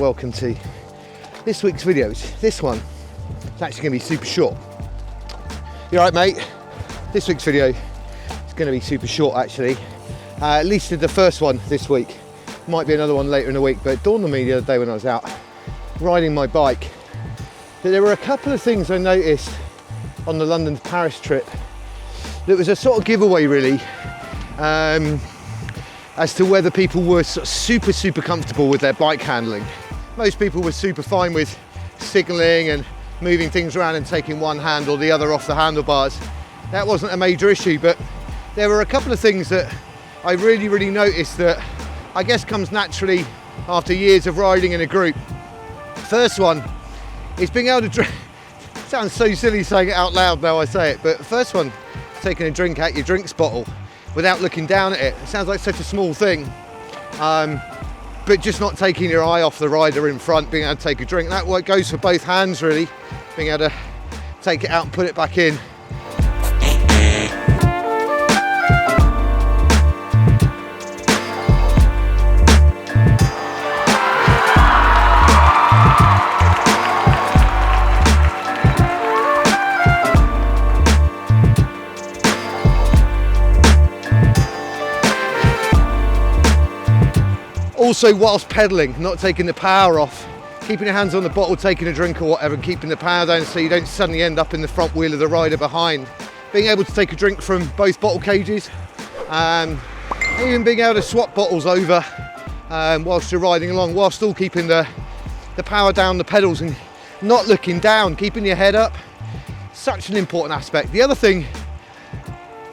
welcome to this week's videos. This one is actually going to be super short. You alright, mate? This week's video is going to be super short actually. At least the first one this week. Might be another one later in the week, but it dawned on me the other day when I was out riding my bike that there were a couple of things I noticed on the London to Paris trip that was a sort of giveaway really, as to whether people were sort of super comfortable with their bike handling. Most people were super fine with signalling and moving things around and taking one hand or the other off the handlebars. That wasn't a major issue, but there were a couple of things that I really noticed that I guess comes naturally after years of riding in a group. First one is being able to drink. Sounds so silly saying it out loud now I say it, but first one, taking a drink out your drinks bottle without looking down at it. It sounds like such a small thing, but just not taking your eye off the rider in front, being able to take a drink. That goes for both hands really, being able to take it out and put it back in. Also, whilst pedaling, not taking the power off, keeping your hands on the bottle, taking a drink or whatever, and keeping the power down so you don't suddenly end up in the front wheel of the rider behind. Being able to take a drink from both bottle cages, even being able to swap bottles over whilst you're riding along, while still keeping the power down the pedals and not looking down, keeping your head up. Such an important aspect. The other thing,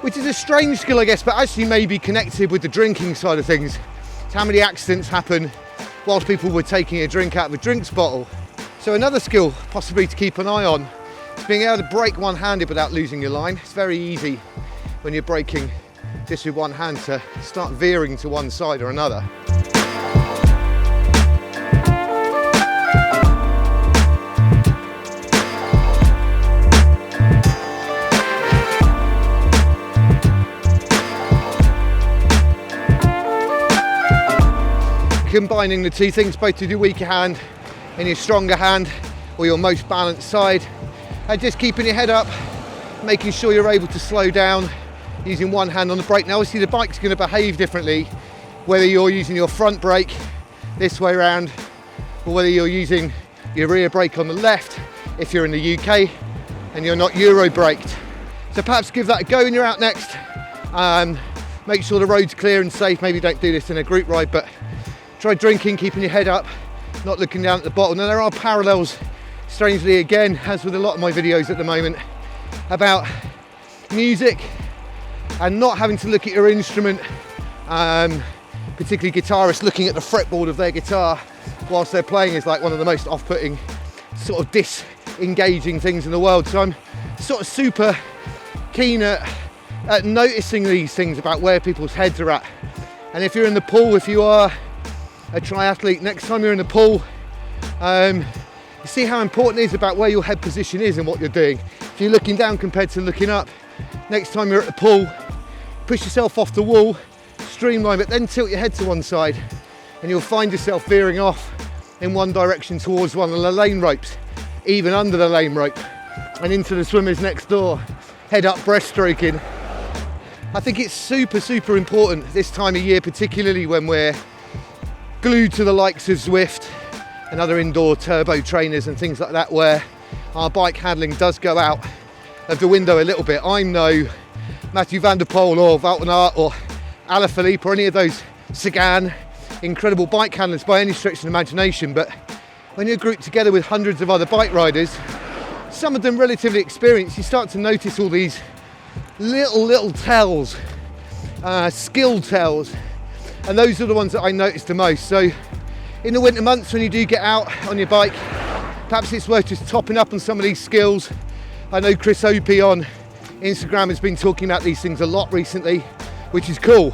which is a strange skill I guess, but actually maybe connected with the drinking side of things, how many accidents happen whilst people were taking a drink out of a drinks bottle. So another skill possibly to keep an eye on is being able to brake one-handed without losing your line. It's very easy when you're braking just with one hand to start veering to one side or another. Combining the two things, both with your weaker hand and your stronger hand, or your most balanced side, and just keeping your head up, making sure you're able to slow down using one hand on the brake. Now obviously the bike's going to behave differently whether you're using your front brake this way around or whether you're using your rear brake on the left if you're in the UK and you're not Euro braked. So perhaps give that a go when you're out next. Make sure the road's clear and safe. Maybe don't do this in a group ride, but try drinking, keeping your head up, not looking down at the bottle. Now there are parallels, strangely again, as with a lot of my videos at the moment, about music and not having to look at your instrument, particularly guitarists looking at the fretboard of their guitar whilst they're playing is like one of the most off-putting, sort of disengaging things in the world. So I'm sort of super keen at noticing these things about where people's heads are at. And if you're in the pool, if you are a triathlete, next time you're in the pool, you see how important it is about where your head position is and what you're doing. If you're looking down compared to looking up, next time you're at the pool, push yourself off the wall, streamline, but then tilt your head to one side and you'll find yourself veering off in one direction towards one of the lane ropes, even under the lane rope, and into the swimmers next door, head up breaststroking. I think it's super important this time of year, particularly when we're glued to the likes of Zwift and other indoor turbo trainers and things like that, where our bike handling does go out of the window a little bit. I'm no Mathieu van der Poel or Wout van Aert or Alaphilippe or any of those Sagan incredible bike handlers by any stretch of the imagination, but when you're grouped together with hundreds of other bike riders, some of them relatively experienced, you start to notice all these little tells, skill tells. And those are the ones that I notice the most. So in the winter months when you do get out on your bike, perhaps it's worth just topping up on some of these skills. I know Chris Opie on Instagram has been talking about these things a lot recently, which is cool.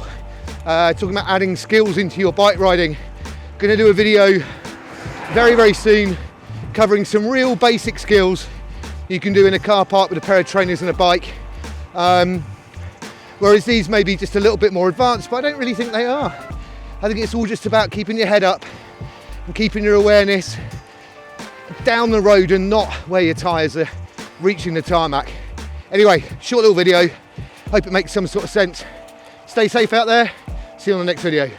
Talking about adding skills into your bike riding. Going to do a video very soon covering some real basic skills you can do in a car park with a pair of trainers and a bike. Whereas these may be just a little bit more advanced, but I don't really think they are. I think it's all just about keeping your head up, and keeping your awareness down the road and not where your tyres are reaching the tarmac. Anyway, short little video. Hope it makes some sort of sense. Stay safe out there. See you on the next video.